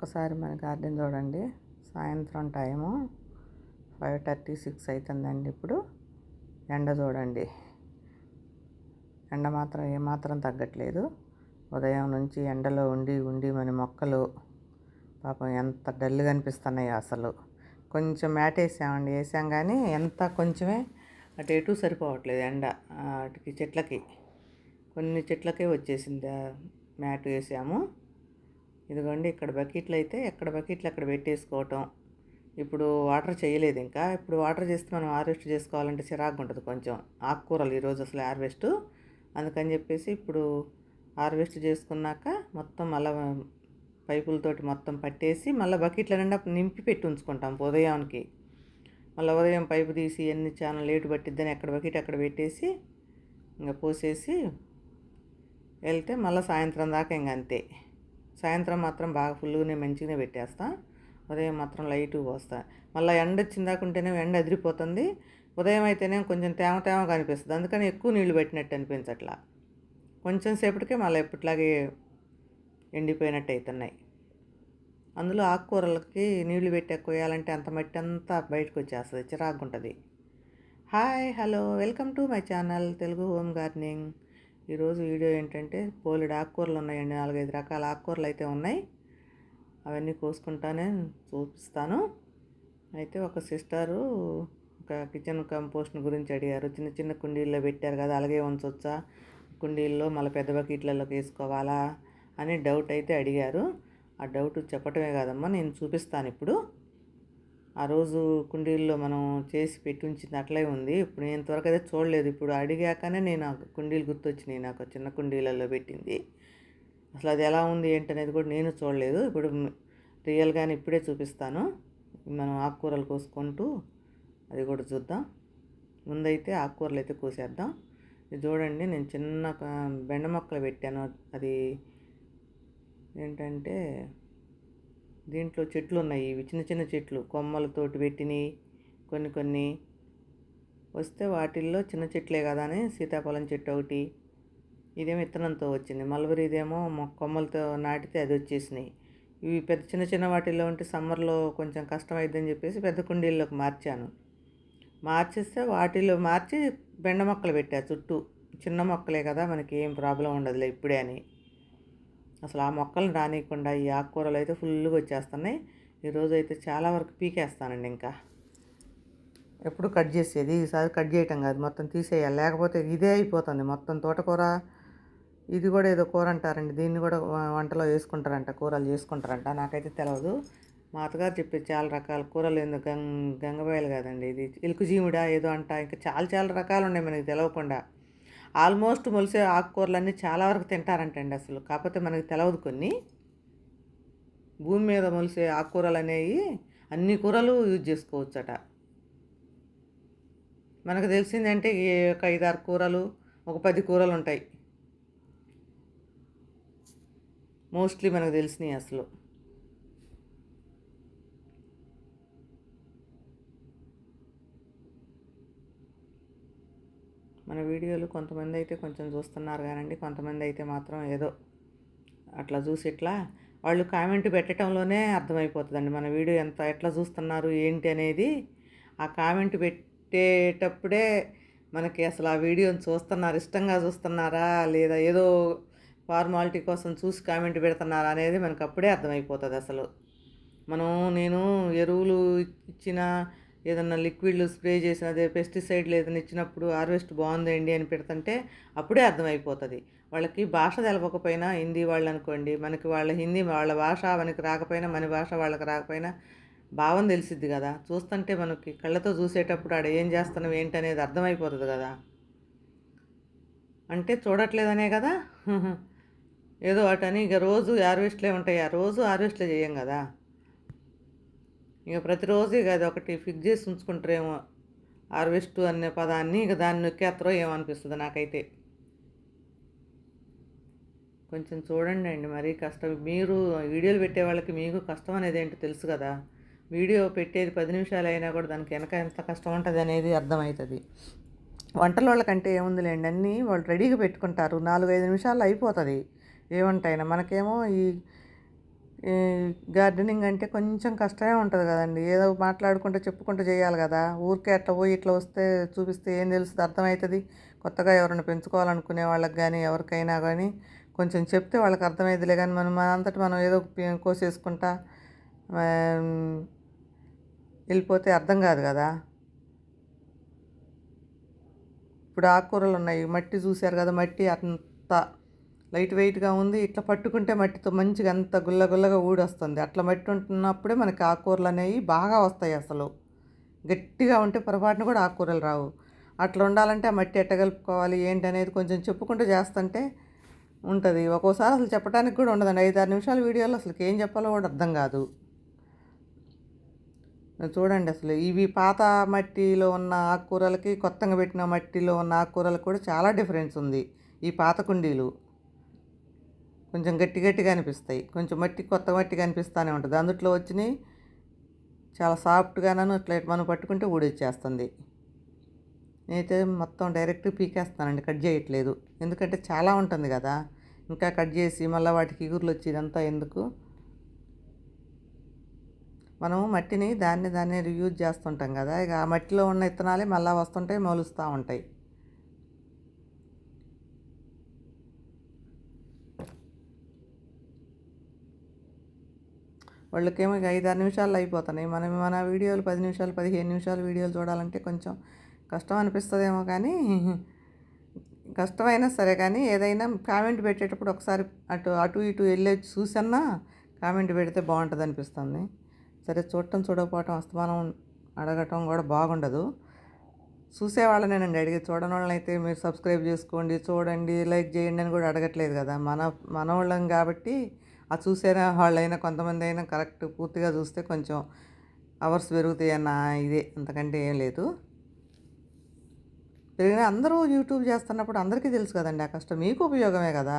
ఒక్కసారి మన గార్డెన్ చూడండి. సాయంత్రం టైము 5:36 అవుతుందండి. ఇప్పుడు ఎండ చూడండి, ఎండ మాత్రం ఏమాత్రం తగ్గట్లేదు. ఉదయం నుంచి ఎండలో ఉండి ఉండి మన మొక్కలు పాపం ఎంత డల్గా అనిపిస్తున్నాయో అసలు. కొంచెం మ్యాట్ వేసాం కానీ ఎంత కొంచెమే అటు ఇటు సరిపోవట్లేదు ఎండ. వాటికి చెట్లకి కొన్ని చెట్లకే వచ్చేసింది మ్యాట్ వేసాము. ఇదిగోండి, ఇక్కడ బకెట్లు అయితే ఎక్కడ బకెట్లు అక్కడ పెట్టేసుకోవటం. ఇప్పుడు వాటర్ చేయలేదు ఇంకా. ఇప్పుడు వాటర్ చేస్తే మనం హార్వెస్ట్ చేసుకోవాలంటే చిరాకు ఉంటుంది కొంచెం. ఆకుకూరలు ఈరోజు అసలు హార్వెస్ట్, అందుకని చెప్పేసి ఇప్పుడు హార్వెస్ట్ చేసుకున్నాక మొత్తం మళ్ళీ పైపులతోటి మొత్తం పట్టేసి మళ్ళీ బకెట్ల నిండా నింపి పెట్టి ఉంచుకుంటాం ఉదయానికి. మళ్ళీ ఉదయం పైపు తీసి ఎన్ని చాలా లేటు పట్టిద్దని ఎక్కడ బకెట్ అక్కడ పెట్టేసి ఇంకా పోసేసి వెళ్తే మళ్ళీ సాయంత్రం దాకా ఇంక అంతే. సాయంత్రం మాత్రం బాగా ఫుల్గానే మంచిగానే పెట్టేస్తా. ఉదయం మాత్రం లైట్గా పోస్తా. మళ్ళీ ఎండ వచ్చిందాకుంటేనే ఎండ అదిరిపోతుంది. ఉదయం అయితేనే కొంచెం తేమ తేమగా అనిపిస్తుంది, అందుకని ఎక్కువ నీళ్లు పెట్టినట్టు అనిపించట్లా. కొంచెం సేపటికే మళ్ళీ ఎప్పటిలాగే ఎండిపోయినట్టు అవుతున్నాయి. అందులో ఆకుకూరలకి నీళ్లు పెట్టి కొయ్యాలంటే అంత మట్టి అంతా బయటకు వచ్చేస్తుంది, చిరాకు ఉంటుంది. Hi, hello, welcome to my channel Telugu home gardening. ఈరోజు వీడియో ఏంటంటే బోలెడు ఆకుకూరలు ఉన్నాయండి. 4-5 రకాల ఆకుకూరలు అయితే ఉన్నాయి. అవన్నీ కోసుకుంటానే చూపిస్తాను. అయితే ఒక సిస్టరు ఒక కిచెన్ కంపోస్ట్ గురించి అడిగారు. చిన్న చిన్న కుండీల్లో పెట్టారు కదా, అలాగే ఉంచవచ్చా, కుండీల్లో మళ్ళీ పెద్ద బకెట్లలోకి వేసుకోవాలా అని డౌట్ అయితే అడిగారు. ఆ డౌట్ చెప్పటమే కాదమ్మా, నేను చూపిస్తాను ఇప్పుడు. ఆ రోజు కుండీల్లో మనం చేసి పెట్టి ఉంచింది అట్లే ఉంది. ఇప్పుడు నేను త్వరగా అయితే చూడలేదు. ఇప్పుడు అడిగాకనే నేను ఆ కుండీలు గుర్తొచ్చినాయి నాకు, చిన్న కుండీలలో పెట్టింది. అసలు అది ఎలా ఉంది ఏంటనేది కూడా నేను చూడలేదు. ఇప్పుడు రియల్గానే ఇప్పుడే చూపిస్తాను. మనం ఆకుకూరలు కోసుకుంటూ అది కూడా చూద్దాం. ముందైతే ఆకుకూరలు అయితే కోసేద్దాం. ఇది చూడండి, నేను చిన్న బెండ మొక్కలు పెట్టాను. అది ఏంటంటే దీంట్లో చెట్లు ఉన్నాయి, ఇవి చిన్న చిన్న చెట్లు కొమ్మలతోటి పెట్టినవి. కొన్ని వస్తే వాటిల్లో చిన్న చెట్లే కదా అని సీతాఫలం చెట్టు ఒకటి, ఇదేమో విత్తనంతో వచ్చింది. మల్బరీ ఇదేమో కొమ్మలతో నాటితే అది వచ్చేసినాయి. ఇవి పెద్ద చిన్న చిన్న వాటిల్లో ఉంటే సమ్మర్లో కొంచెం కష్టం అయిద్దని చెప్పేసి పెద్ద కుండీల్లోకి మార్చేస్తే వాటిలో మార్చి బెండ మొక్కలు పెట్టా చుట్టూ. చిన్న మొక్కలే కదా, మనకి ఏం ప్రాబ్లం ఉండదులే ఇప్పుడే అని. అసలు ఆ మొక్కలను రానియకుండా ఈ ఆకుకూరలు అయితే ఫుల్గా వచ్చేస్తున్నాయి. ఈరోజు అయితే చాలా వరకు పీకేస్తానండి. ఇంకా ఎప్పుడు కట్ చేసేది, ఈసారి కట్ చేయటం కాదు, మొత్తం తీసేయాలి. లేకపోతే ఇదే అయిపోతుంది మొత్తం. తోటకూర ఇది కూడా ఏదో కూర అంటారండి, దీన్ని కూడా వంటలో వేసుకుంటారంట, కూరలు చేసుకుంటారంట. నాకైతే తెలియదు. మా అత్తగారు చెప్పేది చాలా రకాల కూరలు. ఏందో గంగబాయలు కాదండి, ఇది ఇలుకుజీముడా ఏదో అంట. ఇంకా చాలా రకాలు ఉన్నాయి మనకి తెలియకుండా. ఆల్మోస్ట్ మొలిసే ఆకుకూరలన్నీ చాలా వరకు తింటారంటండి అసలు. కాకపోతే మనకి తెలియదు కొన్ని. భూమి మీద మొలిసే ఆకుకూరలు అనేవి అన్ని కూరలు యూజ్ చేసుకోవచ్చట. మనకు తెలిసిందంటే ఒక 5-6 కూరలు, ఒక 10 కూరలు ఉంటాయి మోస్ట్లీ మనకు తెలిసినాయి అసలు. మన వీడియోలు కొంతమంది అయితే కొంచెం చూస్తున్నారు కానండి, కొంతమంది అయితే మాత్రం ఏదో అట్లా చూసి ఇట్లా వాళ్ళు కామెంట్ పెట్టడంలోనే అర్థమైపోతుందండి మన వీడియో ఎట్లా చూస్తున్నారు ఏంటి అనేది. ఆ కామెంట్ పెట్టేటప్పుడే మనకి అసలు ఆ వీడియోని చూస్తున్నారు, ఇష్టంగా చూస్తున్నారా లేదా ఏదో ఫార్మాలిటీ కోసం చూసి కామెంట్ పెడుతున్నారా అనేది మనకు అప్పుడే అర్థమైపోతుంది అసలు. నేను ఎరువులు ఇచ్చిన, ఏదన్నా లిక్విడ్లు స్ప్రే చేసిన, అదే పెస్టిసైడ్లు ఏదైనా ఇచ్చినప్పుడు హార్వెస్ట్ బాగుందండి అని పెడుతుంటే అప్పుడే అర్థమైపోతుంది. వాళ్ళకి భాష తెలవకపోయినా, హిందీ వాళ్ళు అనుకోండి, మనకి వాళ్ళ హిందీ వాళ్ళ భాష మనకి రాకపోయినా, మన భాష వాళ్ళకి రాకపోయినా భావం తెలిసిద్ది కదా. చూస్తుంటే మనకి కళ్ళతో చూసేటప్పుడు ఆడ ఏం చేస్తున్నాం ఏంటనేది అర్థమైపోతుంది కదా. అంటే చూడట్లేదనే కదా ఏదో వాటని ఇక రోజు హార్వెస్ట్లే ఉంటాయి. ఆ రోజు హార్వెస్ట్లే చేయం కదా. ఇక ప్రతిరోజు ఇక అది ఒకటి ఫిక్స్ చేసి ఉంచుకుంటారేమో హార్వెస్ట్ అనే పదాన్ని. ఇక దాన్ని నొక్కేస్తారో ఏమనిపిస్తుంది నాకైతే. కొంచెం చూడండి అండి, మరీ కష్టం. మీరు వీడియోలు పెట్టే వాళ్ళకి మీకు కష్టం అనేది ఏంటో తెలుసు కదా. వీడియో పెట్టేది 10 నిమిషాలు అయినా కూడా దానికి వెనక ఎంత కష్టం ఉంటుంది అనేది అర్థమవుతుంది. వంటల వాళ్ళకంటే ఏముందిలేండి, అన్నీ వాళ్ళు రెడీగా పెట్టుకుంటారు, 4-5 నిమిషాల్లో అయిపోతుంది ఏ వంట అయినా. మనకేమో ఈ గార్డెనింగ్ అంటే కొంచెం కష్టమే ఉంటుంది కదండి. ఏదో మాట్లాడుకుంటూ చెప్పుకుంటూ చేయాలి కదా. ఊరికే అట్లా పోయి ఇట్లా వస్తే చూపిస్తే ఏం తెలుస్తుంది, అర్థమవుతుంది. కొత్తగా ఎవరైనా పెంచుకోవాలనుకునే వాళ్ళకి కానీ ఎవరికైనా కానీ కొంచెం చెప్తే వాళ్ళకి అర్థమవుతుందిలే. కానీ మనంతట మనం ఏదో కోసేసుకుంటా వెళ్ళిపోతే అర్థం కాదు కదా. ఇప్పుడు ఆకుకూరలు ఉన్నాయి, మట్టి చూశారు కదా, మట్టి అంత లైట్ వెయిట్గా ఉంది. ఇట్లా పట్టుకుంటే మట్టితో మంచిగా అంత గుల్లగుల్లగా ఊడొస్తుంది. అట్లా మట్టి ఉంటున్నప్పుడే మనకి ఆకుకూరలు అనేవి బాగా వస్తాయి. అసలు గట్టిగా ఉంటే పొరపాటున కూడా ఆకుకూరలు రావు. అట్లా ఉండాలంటే ఆ మట్టి ఎట్ట కలుపుకోవాలి ఏంటి అనేది కొంచెం చెప్పుకుంటూ చేస్తుంటే ఉంటుంది. ఒక్కోసారి అసలు చెప్పడానికి కూడా ఉండదండి. 5-6 నిమిషాల వీడియోలో అసలు ఏం చెప్పాలో కూడా అర్థం కాదు. చూడండి అసలు ఇవి పాత మట్టిలో ఉన్న ఆకుకూరలకి కొత్తగా పెట్టిన మట్టిలో ఉన్న ఆకుకూరలకు కూడా చాలా డిఫరెన్స్ ఉంది. ఈ పాత కుండీలు కొంచెం గట్టి గట్టిగా అనిపిస్తాయి, కొంచెం మట్టి కొత్త మట్టిగా అనిపిస్తూనే ఉంటుంది. అందుట్లో వచ్చినాయి చాలా సాఫ్ట్గాను ఇట్లా మనం పట్టుకుంటే ఊడొచ్చేస్తుంది. నేనైతే మొత్తం డైరెక్ట్ పీకేస్తానండి, కట్ చేయట్లేదు. ఎందుకంటే చాలా ఉంటుంది కదా, ఇంకా కట్ చేసి మళ్ళీ వాటికి ఇగుర్లు వచ్చి ఇదంతా ఎందుకు. మనం మట్టిని దాన్ని రియూజ్ చేస్తుంటాం కదా, ఇక ఆ మట్టిలో ఉన్న విత్తనాలే మళ్ళీ వస్తుంటాయి, మొలుస్తూ ఉంటాయి. వాళ్ళకేమో ఇక 5-6 నిమిషాల్లో అయిపోతున్నాయి. మన వీడియోలు 10 నిమిషాలు 15 నిమిషాలు వీడియోలు చూడాలంటే కొంచెం కష్టం అనిపిస్తుందేమో. కానీ కష్టమైనా సరే కానీ ఏదైనా కామెంట్ పెట్టేటప్పుడు ఒకసారి అటు అటు ఇటు వెళ్ళి చూసన్నా కామెంట్ పెడితే బాగుంటుంది అనిపిస్తుంది. సరే, చూడకపోవటం అస్తమానం అడగటం కూడా బాగుండదు. చూసేవాళ్ళనేనండి అడిగేది. చూడని వాళ్ళని అయితే మీరు సబ్స్క్రైబ్ చేసుకోండి, చూడండి, లైక్ చేయండి అని కూడా అడగట్లేదు కదా. మన వాళ్ళం కాబట్టి ఆ చూసే వాళ్ళైనా కొంతమంది అయినా కరెక్ట్ పూర్తిగా చూస్తే కొంచెం అవర్స్ పెరుగుతాయి అన్న ఇదే, అంతకంటే ఏం లేదు. పెరిగిన అందరూ యూట్యూబ్ చేస్తున్నప్పుడు అందరికీ తెలుసు కదండి ఆ కష్టం, మీకు ఉపయోగమే కదా.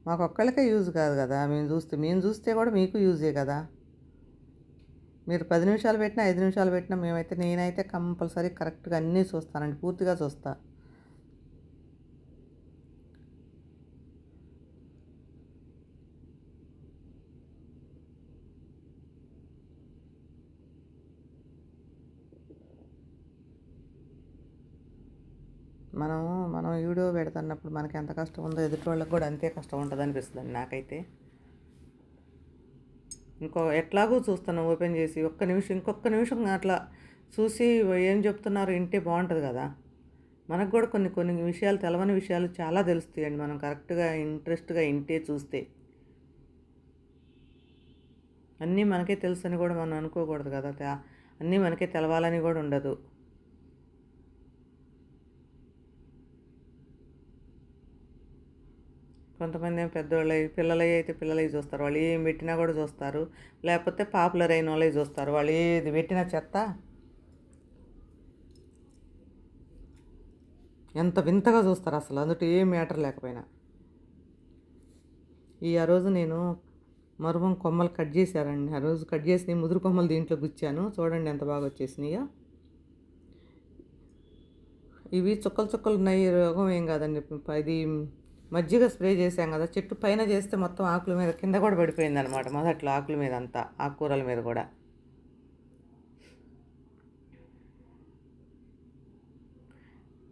మాకొక్కళ్ళకే యూజ్ కాదు కదా, మేము చూస్తే కూడా మీకు యూజే కదా. మీరు 10 నిమిషాలు పెట్టినా 5 నిమిషాలు పెట్టినా నేనైతే కంపల్సరీ కరెక్ట్గా అన్నీ చూస్తానండి, పూర్తిగా చూస్తా. మనం వీడియో పెడుతున్నప్పుడు మనకి ఎంత కష్టం ఉందో ఎదుటి వాళ్ళకి కూడా అంతే కష్టం ఉంటుంది అనిపిస్తుంది నాకైతే. ఎట్లాగూ చూస్తాను ఓపెన్ చేసి ఇంకొక నిమిషం అట్లా చూసి ఏం చెప్తున్నారు వింటే బాగుంటుంది కదా. మనకు కూడా కొన్ని విషయాలు, తెలవని విషయాలు చాలా తెలుస్తాయండి మనం కరెక్ట్గా ఇంట్రెస్ట్గా వింటే చూస్తే. అన్నీ మనకే తెలుసు అని కూడా మనం అనుకోకూడదు కదా, అన్నీ మనకే తెలవాలని కూడా ఉండదు. కొంతమంది ఏం పెద్దవాళ్ళు పిల్లలవి అయితే పిల్లలవి చూస్తారు, వాళ్ళు ఏం పెట్టినా కూడా చూస్తారు. లేకపోతే పాపులర్ అయిన వాళ్ళవి చూస్తారు, వాళ్ళు ఏది పెట్టినా చెత్త. ఎంత వింతగా చూస్తారు అసలు, అందులో ఏం మ్యాటర్ లేకపోయినా. ఆ రోజు నేను మరువం కొమ్మలు కట్ చేశారండి. ఆ రోజు కట్ చేసి ముదురు కొమ్మలు దీంట్లో గుచ్చాను, చూడండి ఎంత బాగా వచ్చేసినాయో. ఇవి చుక్కలు ఉన్నాయి, రోగం ఏం కాదండి. ఇది మజ్జిగ స్ప్రే చేసాం కదా, చెట్టు పైన చేస్తే మొత్తం ఆకుల మీద కింద కూడా పడిపోయింది అనమాట. మొదట్లో ఆకుల మీద అంతా, ఆకుకూరల మీద కూడా.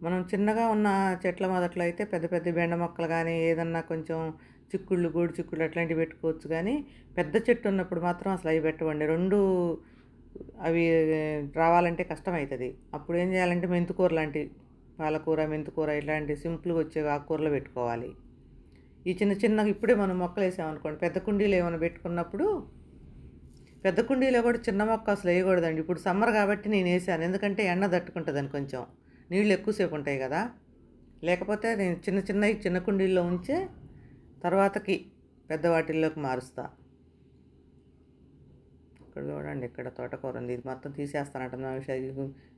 మనం చిన్నగా ఉన్న చెట్ల మొదట్లో అయితే పెద్ద పెద్ద బెండ మొక్కలు కానీ ఏదన్నా కొంచెం గోడు చిక్కుళ్ళు అట్లాంటివి పెట్టుకోవచ్చు. కానీ పెద్ద చెట్టు ఉన్నప్పుడు మాత్రం అసలు అవి పెట్టవండి. అవి రావాలంటే కష్టమవుతుంది. అప్పుడు ఏం చేయాలంటే మెంతికూర లాంటి, పాలకూర, మెంతికూర ఇలాంటి సింపుల్గా వచ్చే ఆకుకూరలు పెట్టుకోవాలి. ఈ చిన్నగా ఇప్పుడే మనం మొక్కలు వేసామనుకోండి, పెద్ద కుండీలు ఏమైనా పెట్టుకున్నప్పుడు పెద్ద కుండీలో కూడా చిన్న మొక్క అసలు వేయకూడదండి. ఇప్పుడు సమ్మర్ కాబట్టి నేను వేసాను, ఎందుకంటే ఎండ తట్టుకుంటుందని, కొంచెం నీళ్ళు ఎక్కువసేపు ఉంటాయి కదా. లేకపోతే నేను చిన్న కుండీల్లో ఉంచే తర్వాతకి పెద్ద వాటిల్లోకి మారుస్తా. ఇక్కడ చూడండి, ఇక్కడ తోటకూర ఉంది, ఇది మొత్తం తీసేస్తానంట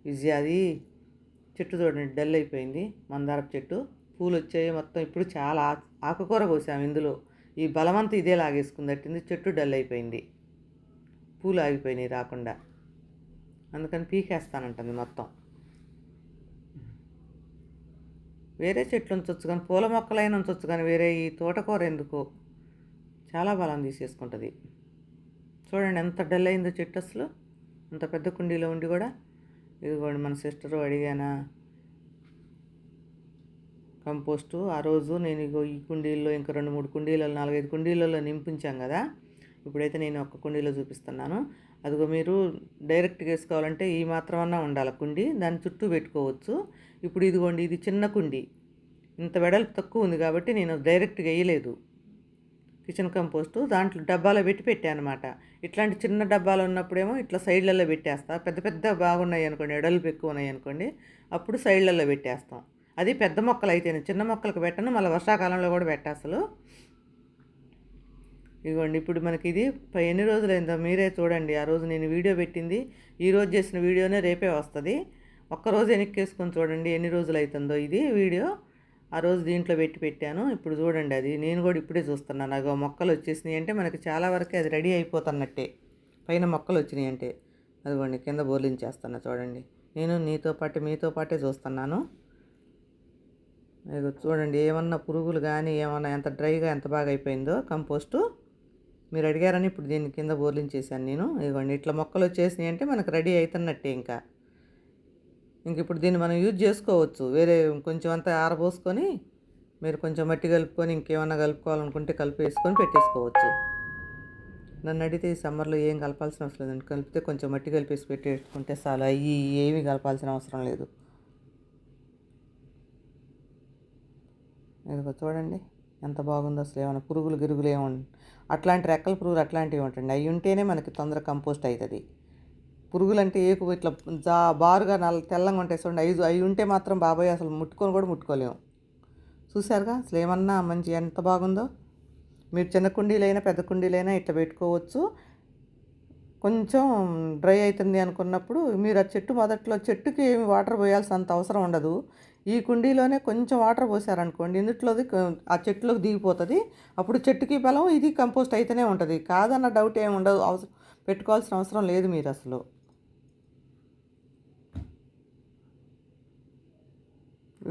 విజయ. అది చెట్టు చూడండి డల్ అయిపోయింది, మందారపు చెట్టు. పూలు వచ్చాయి మొత్తం. ఇప్పుడు చాలా ఆకుకూర కోసాము ఇందులో, ఈ బలమంతా ఇదే లాగేసుకుందట్టింది. చెట్టు డల్ అయిపోయింది, పూలు ఆగిపోయినాయి రాకుండా, అందుకని పీకేస్తానంటుంది మొత్తం. వేరే చెట్లు ఉంచవచ్చు కానీ, పూల మొక్కలైనా ఉంచవచ్చు కానీ, వేరే ఈ తోటకూర ఎందుకో చాలా బలం తీసేసుకుంటుంది. చూడండి ఎంత డల్ అయిందో చెట్టు అసలు, అంత పెద్ద కుండీలో ఉండి కూడా. ఇదిగోండి మన సిస్టరు అడిగానా కంపోస్టు ఆ రోజు నేను ఇగో ఈ కుండీల్లో ఇంకా 2-3 కుండీలలో 4-5 కుండీలలో నింపించాం కదా. ఇప్పుడైతే నేను ఒక్క కుండీలో చూపిస్తున్నాను. అదిగో మీరు డైరెక్ట్గా వేసుకోవాలంటే ఈ మాత్రమన్నా ఉండాలి కుండీ, దాని చుట్టూ పెట్టుకోవచ్చు. ఇప్పుడు ఇదిగోండి ఇది చిన్న కుండీ, ఇంత వెడల్పు తక్కువ ఉంది కాబట్టి నేను డైరెక్ట్గా వేయలేదు కిచెన్ కంపోస్టు. దాంట్లో డబ్బాలో పెట్టి పెట్టాను అనమాట. ఇట్లాంటి చిన్న డబ్బాలు ఉన్నప్పుడేమో ఇట్లా సైడ్లలో పెట్టేస్తా. పెద్ద పెద్ద బాగున్నాయి అనుకోండి, ఎడల్పు ఎక్కువ ఉన్నాయి అనుకోండి, అప్పుడు సైడ్లలో పెట్టేస్తాం. అది పెద్ద మొక్కలు అయితేనే, చిన్న మొక్కలకు పెట్టను, మళ్ళీ వర్షాకాలంలో కూడా పెట్టా అసలు. ఇదిగోండి ఇప్పుడు మనకి ఇది ఎన్ని రోజులైందో మీరే చూడండి. ఆ రోజు నేను వీడియో పెట్టింది, ఈరోజు చేసిన వీడియోనే రేపే వస్తుంది. ఒక్కరోజు వెనక్కేసుకొని చూడండి ఎన్ని రోజులు అవుతుందో ఇది వీడియో. ఆ రోజు దీంట్లో పెట్టాను. ఇప్పుడు చూడండి అది నేను కూడా ఇప్పుడే చూస్తున్నాను. అగో మొక్కలు వచ్చేసినాయి అంటే మనకి చాలా వరకే అది రెడీ అయిపోతున్నట్టే. పైన మొక్కలు వచ్చినాయి అంటే అదిగోండి కింద బోర్లించేస్తున్నా చూడండి. నేను మీతో పాటే చూస్తున్నాను. ఇదిగో చూడండి ఏమన్నా పురుగులు కానీ ఏమన్నా ఎంత డ్రైగా ఎంత బాగా అయిపోయిందో కంపోస్టు. మీరు అడిగారని ఇప్పుడు దీని కింద బోర్లించేసాను నేను. ఇదిగోండి ఇట్లా మొక్కలు వచ్చేసినాయి అంటే మనకు రెడీ అవుతున్నట్టే. ఇంక ఇప్పుడు దీన్ని మనం యూజ్ చేసుకోవచ్చు. వేరే కొంచెం అంతా ఆరబోసుకొని మీరు కొంచెం మట్టి కలుపుకొని ఇంకేమన్నా కలుపుకోవాలనుకుంటే కలిపేసుకొని పెట్టేసుకోవచ్చు. నన్ను అడిగితే ఈ సమ్మర్లో ఏం కలపాల్సిన అవసరం లేదండి. కలిపితే కొంచెం మట్టి కలిపేసి పెట్టేసుకుంటే చాలు, అవి ఏమీ కలపాల్సిన అవసరం లేదు. ఇదిగో చూడండి ఎంత బాగుందో. అసలు ఏమైనా పురుగులు గిరుగులు ఏముంది, అట్లాంటి రెక్కల పురుగులు అట్లాంటివి ఉంటుంది, అవి ఉంటేనే మనకి తొందర కంపోస్ట్ అవుతుంది. పురుగులు అంటే ఇట్లా బారుగా తెల్లంగా ఉంటాయి చూడండి, అవి ఉంటే మాత్రం బాబాయ్ అసలు ముట్టుకొని కూడా ముట్టుకోలేము. చూసారుగా అసలు ఏమన్నా మంచి ఎంత బాగుందో. మీరు చిన్న కుండీలైనా పెద్ద కుండీలైనా ఇట్లా పెట్టుకోవచ్చు. కొంచెం డ్రై అవుతుంది అనుకున్నప్పుడు మీరు ఆ చెట్టుకి ఏమి వాటర్ పోయాల్సినంత అవసరం ఉండదు. ఈ కుండీలోనే కొంచెం వాటర్ పోసారనుకోండి, ఇందులోది ఆ చెట్టులోకి దిగిపోతుంది. అప్పుడు చెట్టుకి బలం, ఇది కంపోస్ట్ అయితేనే ఉంటుంది. కాదన్న డౌట్ ఏమి ఉండదు, పెట్టుకోవాల్సిన అవసరం లేదు మీరు అసలు.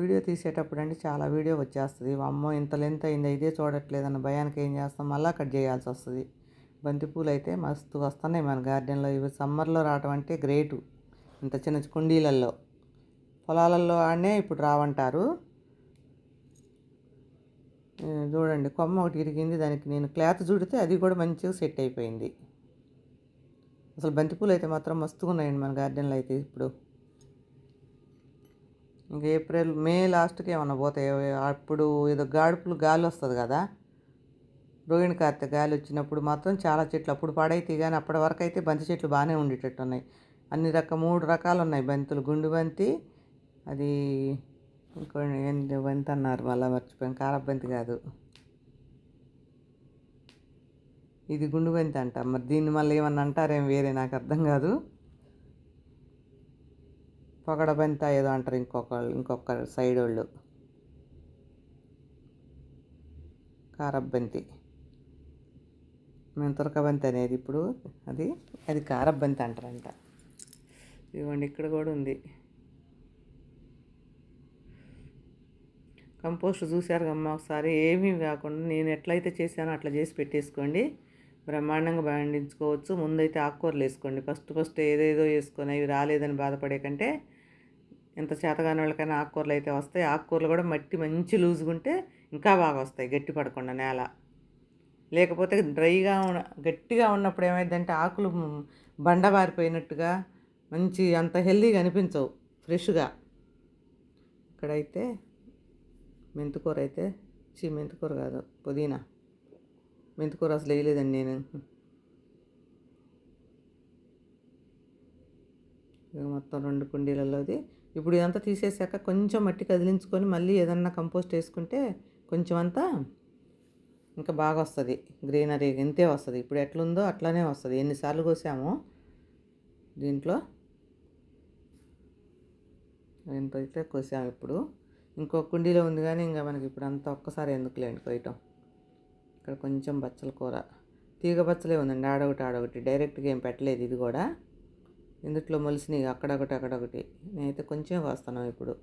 వీడియో తీసేటప్పుడు అండి చాలా వీడియో వచ్చేస్తుంది. అమ్మో ఇంత లెంత్ అయింది, ఇదే చూడట్లేదన్న భయానికి ఏం చేస్తాం, మళ్ళీ కట్ చేయాల్సి వస్తుంది. బంతిపూలు అయితే మస్తు వస్తున్నాయి మన గార్డెన్లో. ఇవి సమ్మర్లో రావటం అంటే గ్రేటు. ఇంత చిన్న కుండీలలో పొలాలలో ఆడనే ఇప్పుడు రావంటారు. చూడండి కొమ్మ ఒకటి ఇరిగింది, దానికి నేను క్లాత్ చుడితే అది కూడా మంచిగా సెట్ అయిపోయింది. అసలు బంతిపూలు అయితే మాత్రం మస్తుగా ఉన్నాయండి మన గార్డెన్లో అయితే ఇప్పుడు. ఇంక ఏప్రిల్ మే లాస్ట్కి ఏమన్నా పోతాయి. అప్పుడు ఏదో గాలి వస్తుంది కదా, రోహిణి కార్తె గాలి వచ్చినప్పుడు మాత్రం చాలా చెట్లు అప్పుడు పాడైతే, కానీ అప్పటి వరకు అయితే బంతి చెట్లు బాగానే ఉండేటట్టు ఉన్నాయి. 3 రకాలు ఉన్నాయి బంతులు. గుండు బంతి, అది ఇంకో ఏంటి బంతి అన్నారు మళ్ళీ మర్చిపోయాను, కారపు బంతి కాదు, ఇది గుండు బంతి అంట. మరి దీన్ని మళ్ళీ ఏమన్నా అంటారేం వేరే, నాకు అర్థం కాదు. పొగడ బంతి ఏదో అంటారు ఇంకొక సైడ్ వాళ్ళు. కారపు బంతి, మేము తురక బంతి అనేది ఇప్పుడు అది కారపు బంతి అంటారంట. ఇదిగోండి ఇక్కడ కూడా ఉంది కంపోస్ట్. చూశారు అమ్మ ఒకసారి, ఏమీ కాకుండా నేను ఎట్లయితే చేశానో అట్లా చేసి పెట్టేసుకోండి, బ్రహ్మాండంగా పండించుకోవచ్చు. ముందైతే ఆకుకూరలు వేసుకోండి. ఫస్ట్ ఏదేదో వేసుకొని అవి రాలేదని బాధపడే కంటే, ఎంత చేతగాని వాళ్ళకైనా ఆకుకూరలు అయితే వస్తాయి. ఆకుకూరలు కూడా మట్టి మంచి లూజుగా ఉంటే ఇంకా బాగా వస్తాయి, గట్టి పడకుండా నేల. లేకపోతే గట్టిగా ఉన్నప్పుడు ఏమైందంటే ఆకులు బండబారిపోయినట్టుగా మంచి అంత హెల్దీగా అనిపించవు ఫ్రెష్గా. ఇక్కడైతే మెంతికూర అయితే మెంతికూర కాదు పుదీనా, మెంతికూర అసలు వేయలేదండి నేను. మొత్తం 2 కుండీలలోది. ఇప్పుడు ఇదంతా తీసేసాక కొంచెం మట్టి కదిలించుకొని మళ్ళీ ఏదన్నా కంపోస్ట్ వేసుకుంటే కొంచెం అంతా ఇంకా బాగా వస్తుంది, గ్రీనరీ ఇంతే వస్తుంది. ఇప్పుడు ఎట్లుందో అట్లానే వస్తుంది. ఎన్నిసార్లు కోసామో దీంట్లో ఎంతైతే కోసాము. ఇప్పుడు ఇంకో కుండీలో ఉంది కానీ ఇంకా మనకి ఇప్పుడు అంతా ఒక్కసారి ఎందుకులేండి కోయటం. ఇక్కడ కొంచెం బచ్చల కూర, తీగ బచ్చలే ఉందండి, ఆడొకటి డైరెక్ట్గా ఏం పెట్టలేదు. ఇది కూడా ఇందుట్లో మొలిసినాయి అక్కడొకటి. నేనైతే కొంచెం కోస్తున్నాను ఇప్పుడు.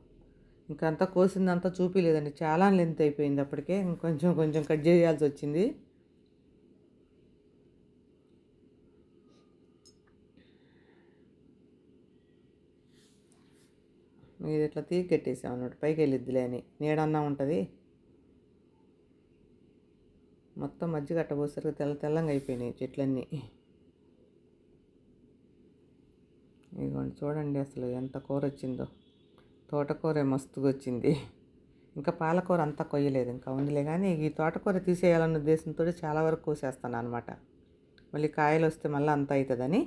ఇంకా అంతా కోసిందంతా చూపించలేదండి, చాలా లెంత్ అయిపోయింది అప్పటికే. ఇంకొంచెం కొంచెం కట్ చేయాల్సి వచ్చింది. ఇది ఇట్లా తీసి కట్టేసాం అన్నమాట, పైకి వెళ్ళిద్దిలే అని. నీడన్నా ఉంటుంది. మొత్తం మజ్జిగ అట్టబోసరికి తెల్ల తెల్లంగా అయిపోయినాయి చెట్లన్నీ. ఇదిగోండి చూడండి అసలు ఎంత కూర వచ్చిందో. తోటకూర మస్తుగా వచ్చింది. ఇంకా పాలకూర అంతా కొయ్యలేదు, ఇంకా ఉందిలే. కానీ ఈ తోటకూర తీసేయాలన్న ఉద్దేశంతో చాలా వరకు కోసేస్తాను అనమాట. మళ్ళీ కాయలు వస్తే మళ్ళీ అంత అవుతుందని.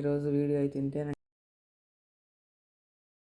ఈరోజు వీడియో అయితే ఇంతేనండి.